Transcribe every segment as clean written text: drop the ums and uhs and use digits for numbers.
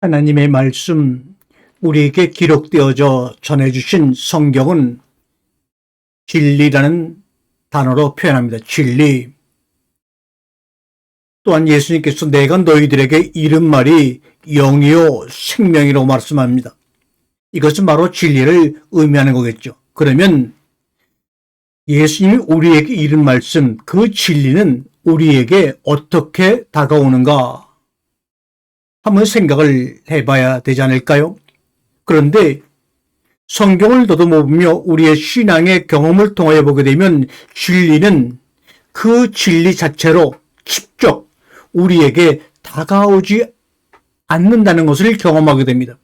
하나님의 말씀, 우리에게 기록되어져 전해주신 성경은 진리라는 단어로 표현합니다. 진리. 또한 예수님께서 내가 너희들에게 이른 말이 영이요 생명이라고 말씀합니다. 이것은 바로 진리를 의미하는 거겠죠. 그러면 예수님이 우리에게 이른 말씀, 그 진리는 우리에게 어떻게 다가오는가 한번 생각을 해봐야 되지 않을까요? 그런데 성경을 더듬어보며 우리의 신앙의 경험을 통하여 보게 되면 진리는 그 진리 자체로 직접 우리에게 다가오지 않는다는 것을 경험하게 됩니다.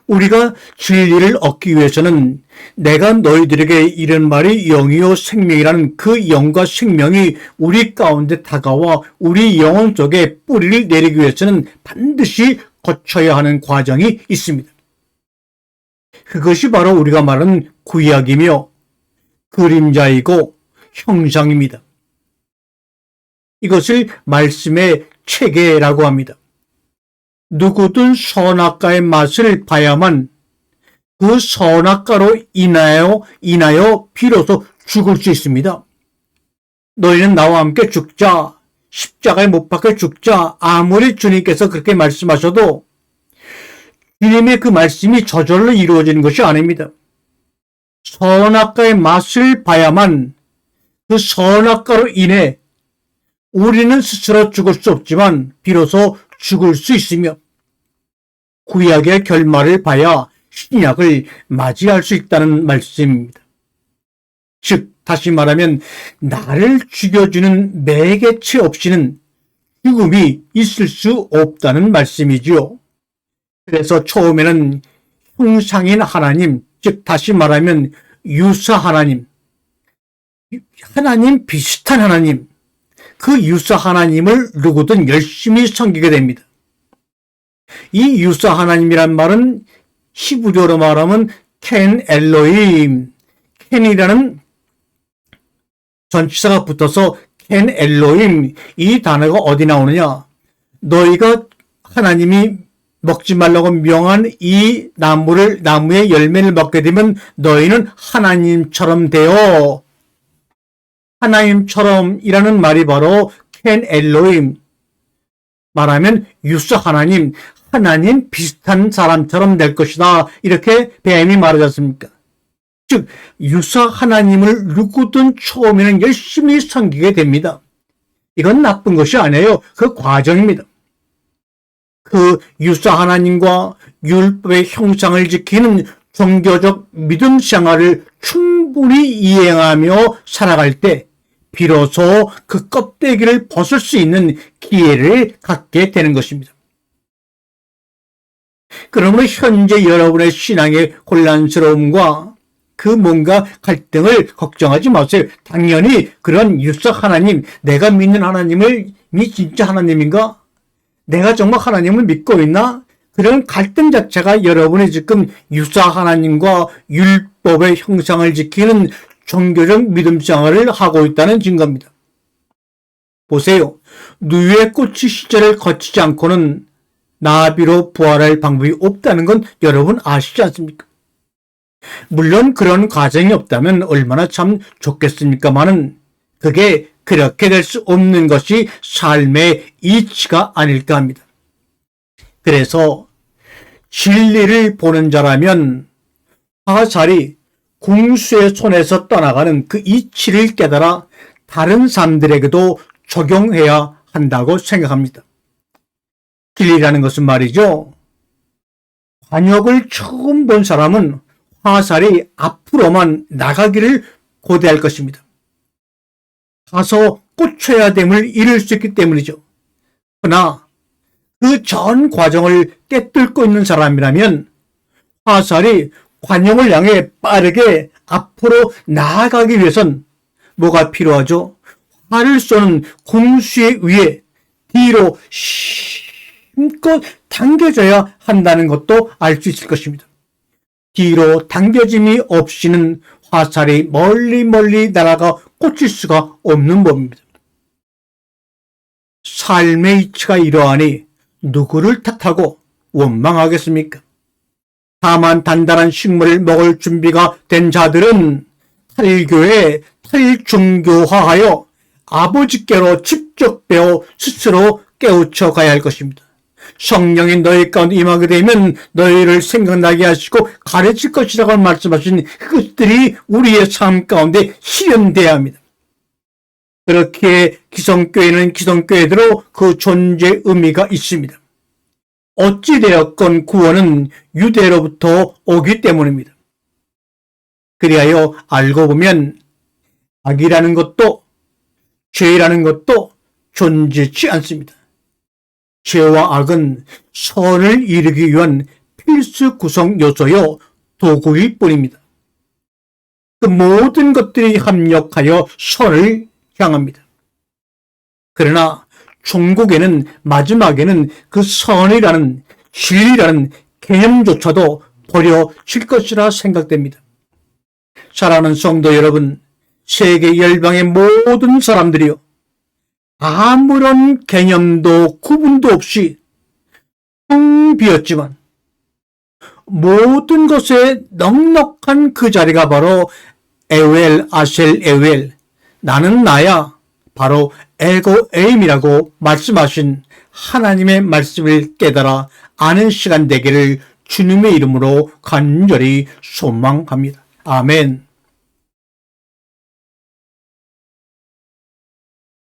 우리가 진리를 얻기 위해서는 내가 너희들에게 이른 말이 영이요 생명이라는 그 영과 생명이 우리 가운데 다가와 우리 영혼 속에 뿌리를 내리기 위해서는 반드시 거쳐야 하는 과정이 있습니다. 그것이 바로 우리가 말하는 구약이며 그림자이고 형상입니다. 이것을 말씀의 체계라고 합니다. 누구든 선악과의 맛을 봐야만 그 선악과로 인하여 비로소 죽을 수 있습니다. 너희는 나와 함께 죽자, 십자가에 못 박혀 죽자. 아무리 주님께서 그렇게 말씀하셔도 주님의 그 말씀이 저절로 이루어지는 것이 아닙니다. 선악과의 맛을 봐야만 그 선악과로 인해 우리는 스스로 죽을 수 없지만 비로소 죽을 수 있으며 구약의 결말을 봐야 신약을 맞이할 수 있다는 말씀입니다. 즉 다시 말하면 나를 죽여주는 매개체 없이는 죽음이 있을 수 없다는 말씀이지요. 그래서 처음에는 형상인 하나님, 즉 다시 말하면 유사 하나님, 하나님 비슷한 하나님, 그 유사 하나님을 누구든 열심히 섬기게 됩니다. 이 유사 하나님이란 말은 히브리어로 말하면 켄 엘로임, 켄이라는 전치사가 붙어서 켄 엘로임, 이 단어가 어디 나오느냐? 너희가 하나님이 먹지 말라고 명한 이 나무의 열매를 먹게 되면 너희는 하나님처럼 되어, 하나님처럼이라는 말이 바로 켄 엘로임, 말하면 유사 하나님, 하나님 비슷한 사람처럼 될 것이다. 이렇게 뱀이 말하지 않습니까? 즉 유사 하나님을 누구든 처음에는 열심히 섬기게 됩니다. 이건 나쁜 것이 아니에요. 그 과정입니다. 그 유사 하나님과 율법의 형상을 지키는 종교적 믿음 생활을 충분히 이행하며 살아갈 때 비로소 그 껍데기를 벗을 수 있는 기회를 갖게 되는 것입니다. 그러므로 현재 여러분의 신앙의 혼란스러움과 그 뭔가 갈등을 걱정하지 마세요. 당연히 그런 유사 하나님, 내가 믿는 하나님이 진짜 하나님인가? 내가 정말 하나님을 믿고 있나? 그런 갈등 자체가 여러분이 지금 유사 하나님과 율법의 형상을 지키는 종교적 믿음 생활을 하고 있다는 증거입니다. 보세요. 누유의 꽃이 시절을 거치지 않고는 나비로 부활할 방법이 없다는 건 여러분 아시지 않습니까? 물론 그런 과정이 없다면 얼마나 참 좋겠습니까마는 그게 그렇게 될 수 없는 것이 삶의 이치가 아닐까 합니다. 그래서 진리를 보는 자라면 화살이 궁수의 손에서 떠나가는 그 이치를 깨달아 다른 사람들에게도 적용해야 한다고 생각합니다. 진리라는 것은 말이죠. 관역을 처음 본 사람은 화살이 앞으로만 나가기를 고대할 것입니다. 가서 꽂혀야 됨을 잃을 수 있기 때문이죠. 그러나 그 전 과정을 꿰뚫고 있는 사람이라면 화살이 관역을 향해 빠르게 앞으로 나아가기 위해선 뭐가 필요하죠? 활을 쏘는 궁수에 의해 뒤로 힘껏 당겨져야 한다는 것도 알 수 있을 것입니다. 뒤로 당겨짐이 없이는 화살이 멀리 날아가 꽂힐 수가 없는 법입니다. 삶의 이치가 이러하니 누구를 탓하고 원망하겠습니까? 다만 단단한 식물을 먹을 준비가 된 자들은 탈교에 탈종교화하여 아버지께로 직접 배워 스스로 깨우쳐 가야 할 것입니다. 성령이 너희 가운데 임하게 되면 너희를 생각나게 하시고 가르칠 것이라고 말씀하신 그것들이 우리의 삶 가운데 실현돼야 합니다. 그렇게 기성교회는 기성교회대로 그 존재 의미가 있습니다. 어찌되었건 구원은 유대로부터 오기 때문입니다. 그리하여 알고 보면 악이라는 것도 죄라는 것도 존재치 않습니다. 죄와 악은 선을 이루기 위한 필수 구성 요소요 도구일 뿐입니다. 그 모든 것들이 합력하여 선을 향합니다. 그러나 종국에는 마지막에는 그 선이라는 진리라는 개념조차도 버려질 것이라 생각됩니다. 사랑하는 성도 여러분, 세계 열방의 모든 사람들이요, 아무런 개념도 구분도 없이 텅 비었지만 모든 것에 넉넉한 그 자리가 바로 에웰 아셀 에웰, 나는 나야, 바로 에고 에임이라고 말씀하신 하나님의 말씀을 깨달아 아는 시간 되기를 주님의 이름으로 간절히 소망합니다. 아멘.